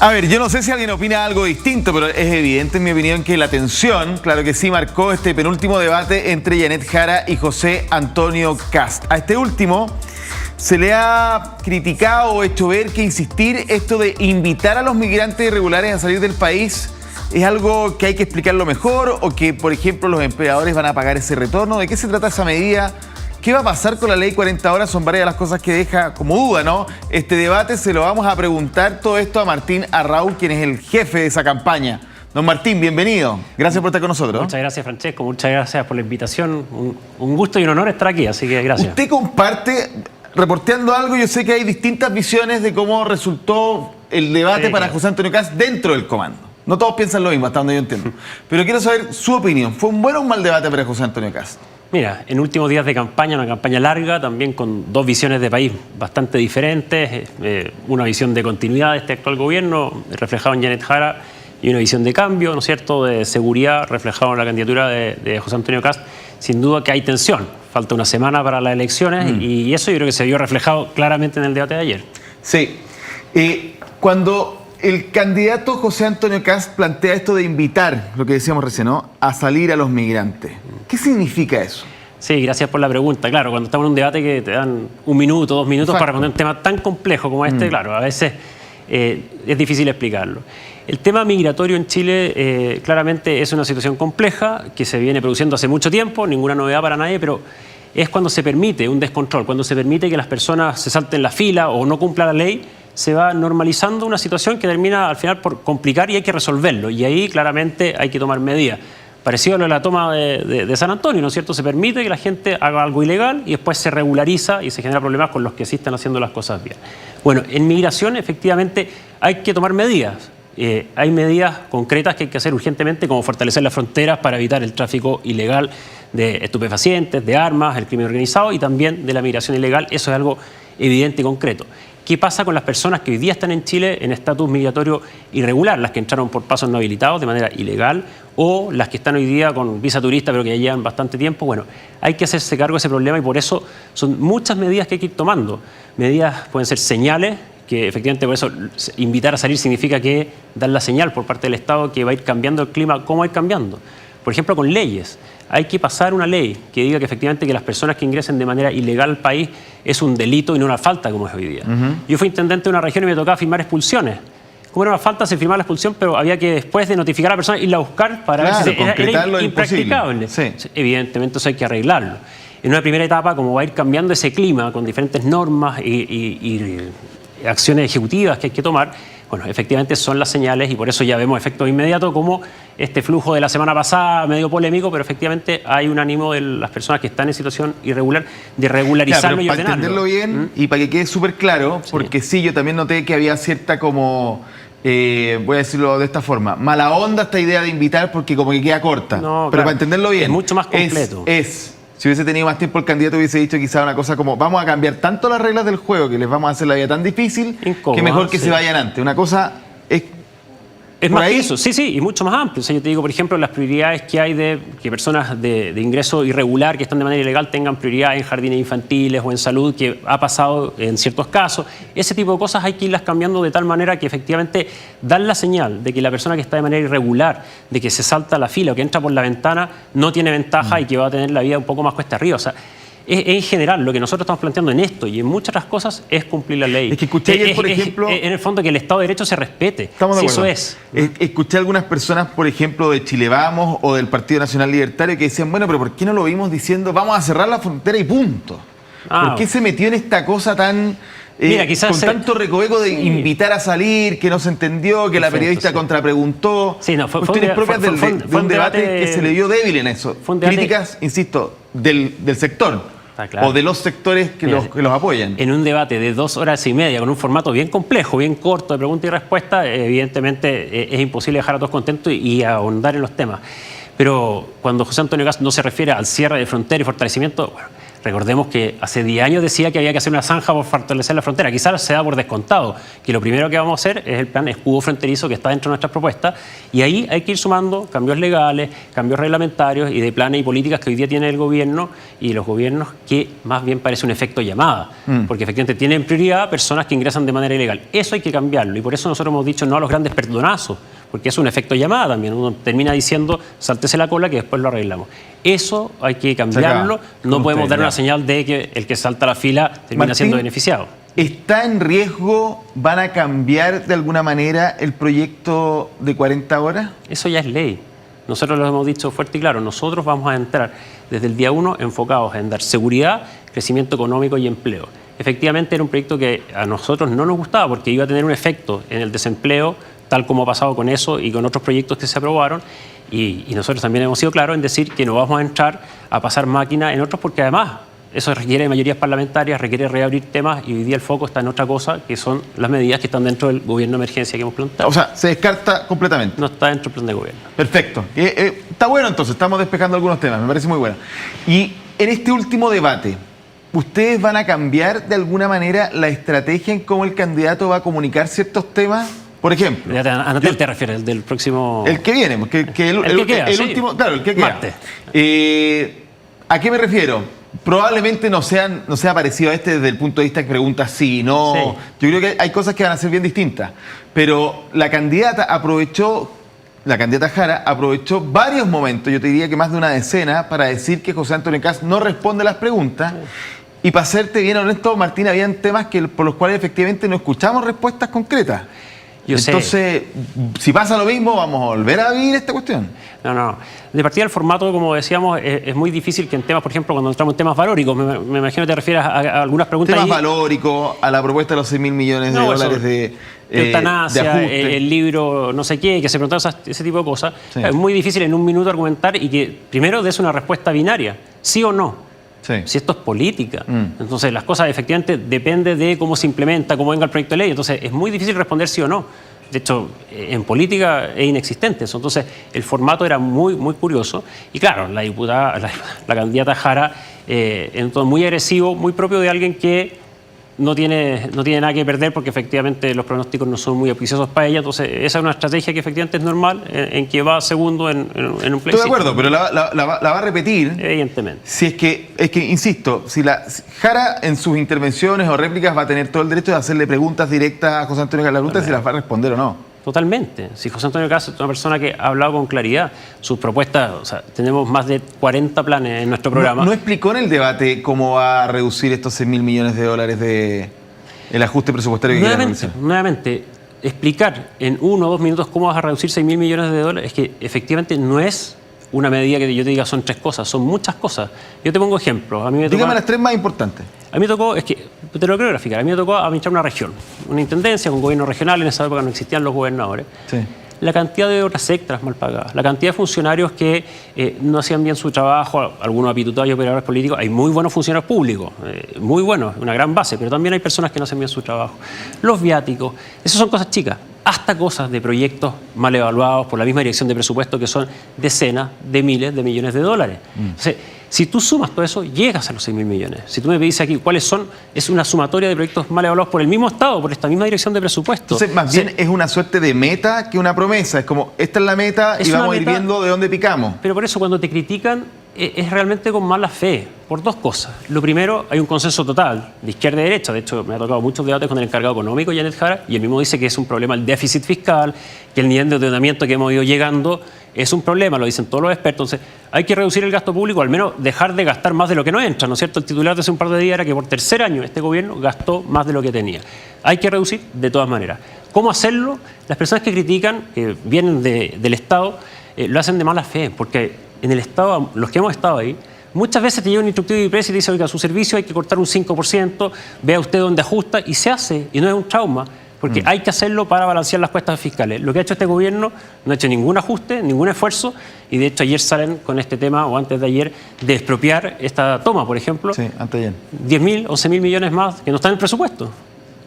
A ver, yo no sé si alguien opina algo distinto, pero es evidente en mi opinión que la tensión, claro que sí, marcó este penúltimo debate entre Yanet Jara y José Antonio Kast. A este último se le ha criticado o hecho ver que insistir esto de invitar a los migrantes irregulares a salir del país es algo que hay que explicarlo mejor, o que, por ejemplo, los empleadores van a pagar ese retorno. ¿De qué se trata esa medida? ¿Qué va a pasar con la ley 40 horas? Son varias las cosas que deja como duda, ¿no? Este debate se lo vamos a preguntar todo esto a Martín Arrau, quien es el jefe de esa campaña. Don Martín, bienvenido. Gracias por estar con nosotros. Muchas gracias, Francesco. Muchas gracias por la invitación. Un gusto y un honor estar aquí, así que gracias. Usted comparte, reporteando algo, yo sé que hay distintas visiones de cómo resultó el debate para José Antonio Kast dentro del comando. No todos piensan lo mismo, hasta donde yo entiendo. Pero quiero saber su opinión. ¿Fue un buen o un mal debate para José Antonio Kast? Mira, en últimos días de campaña, una campaña larga, también con dos visiones de país bastante diferentes, una visión de continuidad de este actual gobierno, reflejado en Yanet Jara, y una visión de cambio, ¿no es cierto?, de seguridad, reflejado en la candidatura de José Antonio Kast. Sin duda que hay tensión, falta una semana para las elecciones, y eso yo creo que se vio reflejado claramente en el debate de ayer. Sí, cuando el candidato José Antonio Kast plantea esto de invitar, lo que decíamos recién, ¿no?, a salir a los migrantes, ¿qué significa eso? Sí, gracias por la pregunta. Claro, cuando estamos en un debate que te dan 1 minuto, 2 minutos para responder un tema tan complejo como este, claro, a veces es difícil explicarlo. El tema migratorio en Chile claramente es una situación compleja que se viene produciendo hace mucho tiempo, ninguna novedad para nadie, pero es cuando se permite un descontrol, cuando se permite que las personas se salten la fila o no cumplan la ley, se va normalizando una situación que termina al final por complicar y hay que resolverlo. Y ahí claramente hay que tomar medidas. Parecido a lo de la toma de San Antonio, ¿no es cierto? Se permite que la gente haga algo ilegal y después se regulariza y se genera problemas con los que sí están haciendo las cosas bien. Bueno, en migración efectivamente hay que tomar medidas. Hay medidas concretas que hay que hacer urgentemente, como fortalecer las fronteras para evitar el tráfico ilegal de estupefacientes, de armas, el crimen organizado y también de la migración ilegal. Eso es algo evidente y concreto. ¿Qué pasa con las personas que hoy día están en Chile en estatus migratorio irregular? Las que entraron por pasos no habilitados de manera ilegal o las que están hoy día con visa turista pero que ya llevan bastante tiempo. Bueno, hay que hacerse cargo de ese problema y por eso son muchas medidas que hay que ir tomando. Medidas pueden ser señales, que efectivamente por eso invitar a salir significa que dar la señal por parte del Estado que va a ir cambiando el clima. ¿Cómo va a ir cambiando? Por ejemplo, con leyes. Hay que pasar una ley que diga que efectivamente que las personas que ingresen de manera ilegal al país es un delito y no una falta como es hoy día. Yo fui intendente de una región y me tocaba firmar expulsiones. Como era una falta, se firmaba la expulsión, pero había que después de notificar a la persona irla a buscar para ver si era impracticable. Sí. Evidentemente eso hay que arreglarlo. En una primera etapa, como va a ir cambiando ese clima con diferentes normas y acciones ejecutivas que hay que tomar, bueno, efectivamente son las señales y por eso ya vemos efectos inmediatos como este flujo de la semana pasada, medio polémico, pero efectivamente hay un ánimo de las personas que están en situación irregular de regularizarlo y ordenarlo. Para entenderlo bien y para que quede súper claro, porque sí, yo también noté que había cierta como, voy a decirlo de esta forma, mala onda esta idea de invitar porque como que queda corta. No, pero claro, para entenderlo bien, es mucho más completo. Si hubiese tenido más tiempo el candidato hubiese dicho quizá una cosa como vamos a cambiar tanto las reglas del juego que les vamos a hacer la vida tan difícil que mejor que se vayan antes. Una cosa es más que eso, sí, y mucho más amplio. O sea, yo te digo, por ejemplo, las prioridades que hay de que personas de ingreso irregular que están de manera ilegal tengan prioridad en jardines infantiles o en salud, que ha pasado en ciertos casos. Ese tipo de cosas hay que irlas cambiando de tal manera que efectivamente dan la señal de que la persona que está de manera irregular, de que se salta la fila o que entra por la ventana, no tiene ventaja y que va a tener la vida un poco más cuesta arriba. O sea, en general, lo que nosotros estamos planteando en esto y en muchas otras cosas es cumplir la ley. Es que escuché ayer, por ejemplo... En el fondo, que el Estado de Derecho se respete. Estamos de acuerdo. Eso es. Escuché a algunas personas, por ejemplo, de Chile Vamos o del Partido Nacional Libertario que decían, bueno, pero ¿por qué no lo vimos diciendo vamos a cerrar la frontera y punto? ¿Por qué se metió en esta cosa tan... Mira, quizás con tanto recoveco de invitar a salir, que no se entendió, que la periodista contrapreguntó? Sí, no, fue propias de un debate que se le dio débil en eso. Críticas, insisto, del sector. Claro. O de los sectores que los apoyan. En un debate de 2 horas y media, con un formato bien complejo, bien corto de pregunta y respuesta, evidentemente es imposible dejar a todos contentos y ahondar en los temas. Pero cuando José Antonio Kast no se refiere al cierre de frontera y fortalecimiento, bueno, Recordemos que hace 10 años decía que había que hacer una zanja por fortalecer la frontera. Quizás se da por descontado, que lo primero que vamos a hacer es el plan escudo fronterizo que está dentro de nuestras propuestas, y ahí hay que ir sumando cambios legales, cambios reglamentarios y de planes y políticas que hoy día tiene el gobierno y los gobiernos, que más bien parece un efecto llamada, porque efectivamente tienen prioridad personas que ingresan de manera ilegal. Eso hay que cambiarlo, y por eso nosotros hemos dicho no a los grandes perdonazos, porque es un efecto llamada también. Uno termina diciendo, sáltese la cola que después lo arreglamos. Eso hay que cambiarlo. No podemos dar una señal de que el que salta la fila termina Martín, siendo beneficiado. ¿Está en riesgo, van a cambiar de alguna manera el proyecto de 40 horas? Eso ya es ley. Nosotros lo hemos dicho fuerte y claro. Nosotros vamos a entrar desde el día 1 enfocados en dar seguridad, crecimiento económico y empleo. Efectivamente era un proyecto que a nosotros no nos gustaba porque iba a tener un efecto en el desempleo, tal como ha pasado con eso y con otros proyectos que se aprobaron, y nosotros también hemos sido claros en decir que no vamos a entrar a pasar máquina en otros, porque además eso requiere mayorías parlamentarias, requiere reabrir temas, y hoy día el foco está en otra cosa, que son las medidas que están dentro del gobierno de emergencia que hemos planteado. O sea, se descarta completamente. No está dentro del plan de gobierno. Perfecto. Está bueno entonces, estamos despejando algunos temas, me parece muy bueno. Y en este último debate, ¿ustedes van a cambiar de alguna manera la estrategia en cómo el candidato va a comunicar ciertos temas? Por ejemplo... ¿A Anatel te refieres? ¿El del próximo...? El que viene, el último... Claro, el que queda. Martes. ¿A qué me refiero? Probablemente no sea parecido a este desde el punto de vista que pregunta sí, no. Sí. Yo creo que hay cosas que van a ser bien distintas. Pero la candidata Jara aprovechó varios momentos, yo te diría que más de una decena, para decir que José Antonio Kast no responde las preguntas. Sí. Y para serte bien honesto, Martín, habían temas por los cuales efectivamente no escuchamos respuestas concretas. Entonces, si pasa lo mismo, vamos a volver a vivir esta cuestión. No. De partida, el formato, como decíamos, es muy difícil que en temas, por ejemplo, cuando entramos en temas valóricos, me imagino que te refieres a algunas preguntas. Temas valóricos, a la propuesta de los 6.000 millones de dólares de eutanasia, ajuste. El libro no sé qué, que se preguntaban ese tipo de cosas. Sí. Es muy difícil en un minuto argumentar y que primero des una respuesta binaria, sí o no. Sí. Si esto es política. Entonces, las cosas efectivamente dependen de cómo se implementa, cómo venga el proyecto de ley. Entonces, es muy difícil responder sí o no. De hecho, en política es inexistente eso. Entonces, el formato era muy, muy curioso. Y claro, la candidata Jara, en todo muy agresivo, muy propio de alguien que no tiene nada que perder, porque efectivamente los pronósticos no son muy auspiciosos para ella. Entonces, esa es una estrategia que efectivamente es normal, en que va segundo en un plebiscito. Estoy de acuerdo, pero la va a repetir. Evidentemente. Si es que, insisto, si Jara en sus intervenciones o réplicas va a tener todo el derecho de hacerle preguntas directas a José Antonio Kast, la pregunta es si las va a responder o no. Totalmente. Si José Antonio Kast es una persona que ha hablado con claridad, sus propuestas, o sea, tenemos más de 40 planes en nuestro programa. ¿No explicó en el debate cómo va a reducir estos 6.000 millones de dólares del ajuste presupuestario que quiere realizar? Nuevamente, explicar en 1 o 2 minutos cómo vas a reducir 6.000 millones de dólares es que efectivamente no es una medida que yo te diga son 3 cosas, son muchas cosas. Yo te pongo ejemplos. Dígame las 3 más importantes. A mí me tocó, es que te lo quiero graficar, a mí me tocó administrar una región, una intendencia, un gobierno regional. En esa época no existían los gobernadores. Sí. La cantidad de horas extras mal pagadas, la cantidad de funcionarios que no hacían bien su trabajo, algunos apitutados y operadores políticos. Hay muy buenos funcionarios públicos, muy buenos, una gran base, pero también hay personas que no hacen bien su trabajo. Los viáticos, esas son cosas chicas, hasta cosas de proyectos mal evaluados por la misma dirección de presupuesto, que son decenas de miles de millones de dólares. Entonces, si tú sumas todo eso, llegas a los 6.000 millones. Si tú me dices aquí cuáles son, es una sumatoria de proyectos mal evaluados por el mismo Estado, por esta misma dirección de presupuesto. Entonces, más bien es una suerte de meta que una promesa. Es como, esta es la meta y vamos a ir viendo de dónde picamos. Pero por eso, cuando te critican, es realmente con mala fe, por 2 cosas. Lo primero, hay un consenso total, de izquierda y derecha. De hecho, me ha tocado muchos debates con el encargado económico, Janet Jara, y él mismo dice que es un problema el déficit fiscal, que el nivel de endeudamiento que hemos ido llegando es un problema, lo dicen todos los expertos. Entonces, hay que reducir el gasto público, al menos dejar de gastar más de lo que no entra, ¿no es cierto? El titular de hace un par de días era que por tercer año este gobierno gastó más de lo que tenía. Hay que reducir de todas maneras. ¿Cómo hacerlo? Las personas que critican, que vienen del Estado, lo hacen de mala fe, porque en el Estado, los que hemos estado ahí, muchas veces te llega un instructivo de IPRES y te dice, oiga, su servicio hay que cortar un 5%, vea usted dónde ajusta, y se hace, y no es un trauma, porque hay que hacerlo para balancear las cuentas fiscales. Lo que ha hecho este gobierno no ha hecho ningún ajuste, ningún esfuerzo, y de hecho ayer salen con este tema, o antes de ayer, de expropiar esta toma, por ejemplo. Sí, antes de ayer. 10.000, 11.000 millones más que no están en el presupuesto.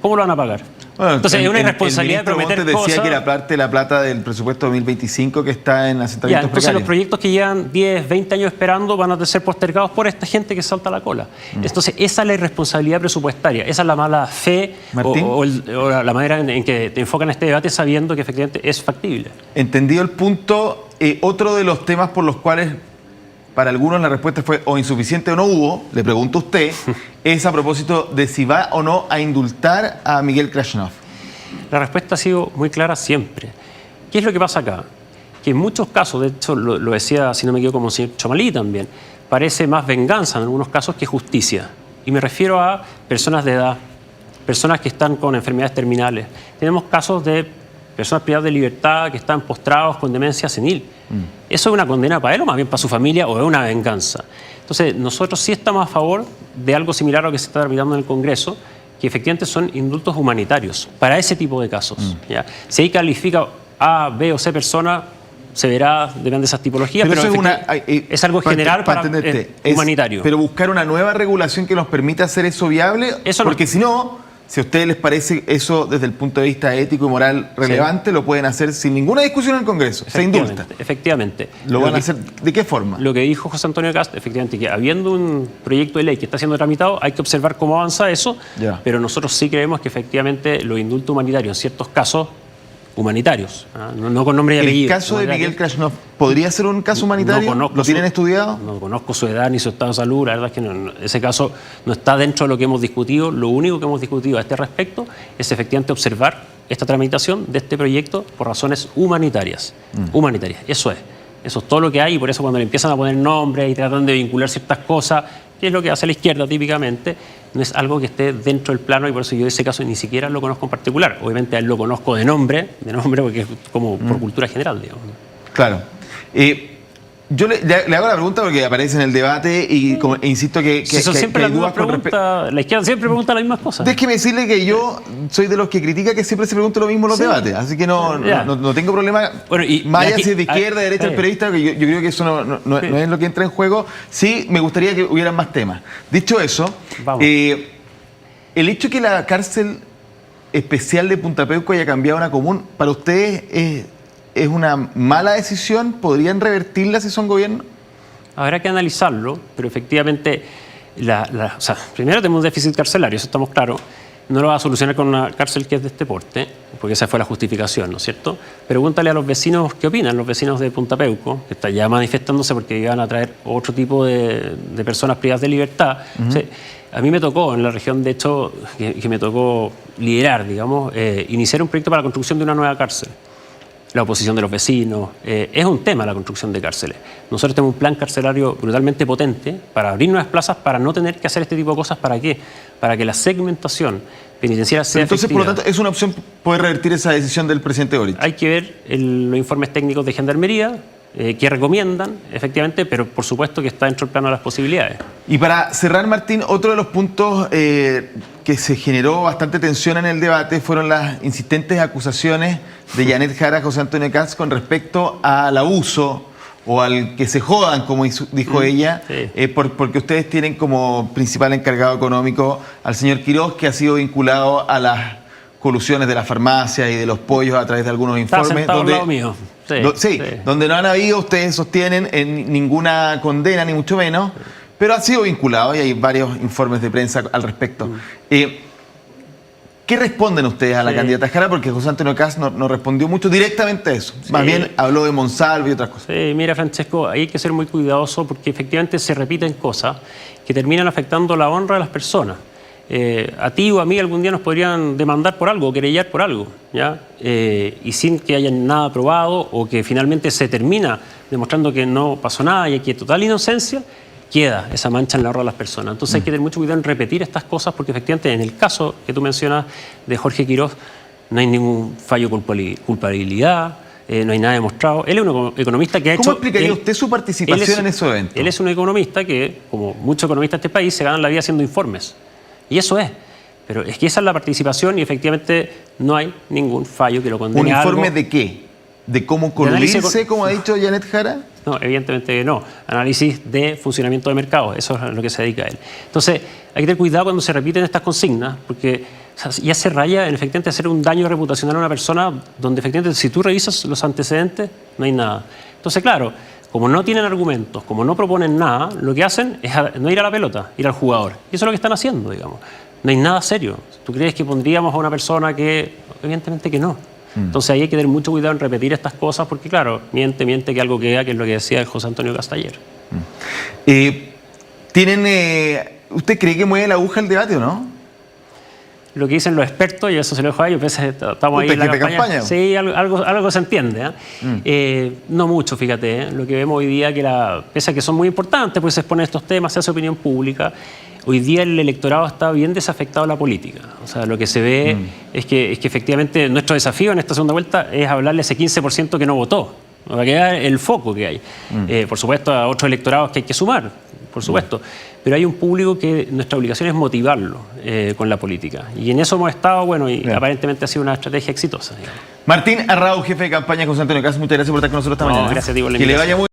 ¿Cómo lo van a pagar? Bueno, entonces es una irresponsabilidad de el prometer Montes decía cosas. que era parte de la plata del presupuesto 2025 que está en asentamientos Entonces precarios. los proyectos que llevan 10, 20 años esperando van a ser postergados por esta gente que salta la cola. Entonces esa es la irresponsabilidad presupuestaria, esa es la mala fe o la manera en que te enfocan este debate sabiendo que efectivamente es factible. Entendido el punto, otro de los temas por los cuales para algunos la respuesta fue o insuficiente o no hubo, le pregunto a usted, es a propósito de si va o no a indultar a Miguel Krasnov. La respuesta ha sido muy clara siempre. ¿Qué es lo que pasa acá? Que en muchos casos, de hecho lo decía, si no me equivoco, como el señor Chomalí también, parece más venganza en algunos casos que justicia. Y me refiero a personas de edad, personas que están con enfermedades terminales. Tenemos casos de personas privadas de libertad que están postrados con demencia senil. ¿Eso es una condena para él o más bien para su familia o es una venganza? Entonces, nosotros sí estamos a favor de algo similar a lo que se está tramitando en el Congreso, que efectivamente son indultos humanitarios para ese tipo de casos. ¿Ya? Si ahí califica A, B o C persona, se verá, depende de esas tipologías, pero es algo general para humanitario. Pero buscar una nueva regulación que nos permita hacer eso viable, porque si no, si a ustedes les parece eso desde el punto de vista ético y moral relevante, lo pueden hacer sin ninguna discusión en el Congreso, se indulta. Efectivamente. ¿Lo van a hacer de qué forma? Lo que dijo José Antonio Kast, efectivamente, que habiendo un proyecto de ley que está siendo tramitado, hay que observar cómo avanza eso, pero nosotros sí creemos que efectivamente los indultos humanitarios en ciertos casos humanitarios, no con nombre y apellido. ¿El caso de Miguel Krasnov podría ser un caso humanitario? ¿Lo tienen estudiado? No conozco su edad ni su estado de salud, la verdad es que ese caso no está dentro de lo que hemos discutido. Lo único que hemos discutido a este respecto es efectivamente observar esta tramitación de este proyecto por razones humanitarias. Humanitarias, eso es todo lo que hay, y por eso cuando le empiezan a poner nombres y tratan de vincular ciertas cosas, que es lo que hace la izquierda típicamente, no es algo que esté dentro del plano, y por eso yo ese caso ni siquiera lo conozco en particular. Obviamente a él lo conozco de nombre porque es como por cultura general, digamos. Claro. Yo le hago la pregunta porque aparece en el debate y insisto que son siempre las mismas preguntas. La izquierda siempre pregunta las mismas cosas. Déjeme decirle que yo soy de los que critica que siempre se pregunta lo mismo en los debates, así que no tengo problema. Bueno, más allá si es de izquierda, de derecha, el periodista, que yo creo que eso no es lo que entra en juego. Sí, me gustaría que hubieran más temas. Dicho eso, el hecho de que la cárcel especial de Punta Peuco haya cambiado a una común, ¿para ustedes es una mala decisión? ¿Podrían revertirla si son gobierno? Habrá que analizarlo, pero efectivamente, primero tenemos un déficit carcelario, eso estamos claros. No lo va a solucionar con una cárcel que es de este porte, porque esa fue la justificación, ¿no es cierto? Pregúntale a los vecinos qué opinan, los vecinos de Punta Peuco, que están ya manifestándose porque iban a traer otro tipo de personas privadas de libertad. O sea, a mí me tocó, en la región, de hecho, que me tocó liderar, digamos, iniciar un proyecto para la construcción de una nueva cárcel. La oposición de los vecinos, es un tema la construcción de cárceles. Nosotros tenemos un plan carcelario brutalmente potente para abrir nuevas plazas, para no tener que hacer este tipo de cosas. ¿Para qué? Para que la segmentación penitenciaria sea entonces, efectiva. Por lo tanto, ¿es una opción poder revertir esa decisión del presidente Boric? Hay que ver los informes técnicos de Gendarmería, que recomiendan, efectivamente, pero por supuesto que está dentro del plano de las posibilidades. Y para cerrar, Martín, otro de los puntos que se generó bastante tensión en el debate fueron las insistentes acusaciones de Yanet Jara, José Antonio Kast, con respecto al abuso o al que se jodan, como dijo ella, porque ustedes tienen como principal encargado económico al señor Quiroz, que ha sido vinculado a las colusiones de la farmacia y de los pollos a través de algunos informes. Está sentado al lado mío. Donde no han habido, ustedes sostienen, ninguna condena, ni mucho menos, pero ha sido vinculado y hay varios informes de prensa al respecto. ¿Qué responden ustedes a la candidata Jara? Porque José Antonio Kast no respondió mucho directamente a eso. Más bien habló de Monsalvo y otras cosas. Mira, Francesco, hay que ser muy cuidadoso porque efectivamente se repiten cosas que terminan afectando la honra de las personas. A ti o a mí algún día nos podrían demandar por algo, querellar por algo, ¿ya? Y sin que haya nada probado o que finalmente se termina demostrando que no pasó nada y que hay total inocencia, queda esa mancha en la honra de las personas. Entonces hay que tener mucho cuidado en repetir estas cosas porque efectivamente en el caso que tú mencionas de Jorge Quiroz no hay ningún fallo de culpabilidad, no hay nada demostrado. Él es un economista que ha hecho... ¿Cómo explicaría usted su participación en esos eventos? Él es un economista que, como muchos economistas de este país, se ganan la vida haciendo informes. Y eso es. Pero es que esa es la participación y efectivamente no hay ningún fallo que lo condene a algo. ¿Un informe de qué? ¿De cómo coludirse, como ha dicho Yanet Jara? No, evidentemente no. Análisis de funcionamiento de mercado, eso es a lo que se dedica a él. Entonces, hay que tener cuidado cuando se repiten estas consignas, porque O sea, ya se raya en efectivamente hacer un daño reputacional a una persona donde efectivamente si tú revisas los antecedentes no hay nada. Entonces, claro, como no tienen argumentos, como no proponen nada, lo que hacen es no ir a la pelota, ir al jugador. Y eso es lo que están haciendo, digamos. No hay nada serio. ¿Tú crees que pondríamos a una persona que...? Evidentemente que no. Entonces ahí hay que tener mucho cuidado en repetir estas cosas porque, claro, miente que algo queda, que es lo que decía el José Antonio Kast ayer. ¿Usted cree que mueve la aguja el debate o no? Lo que dicen los expertos, y eso se lo dejo a ellos, estamos ahí en la campaña. Sí, algo se entiende. No mucho, fíjate. Lo que vemos hoy día, pese a que son muy importantes, pues se exponen estos temas, se hace opinión pública, hoy día el electorado está bien desafectado a la política. O sea, lo que se ve es que efectivamente nuestro desafío en esta segunda vuelta es hablarle a ese 15% que no votó, para que vea el foco que hay. Por supuesto, a otros electorados que hay que sumar, por supuesto. Pero hay un público que nuestra obligación es motivarlo con la política. Y en eso hemos estado, bueno, y aparentemente ha sido una estrategia exitosa. Digamos. Martín Arrau, jefe de campaña de José Antonio Kast, muchas gracias por estar con nosotros esta mañana. Gracias a ti por la invitación. Que le vaya muy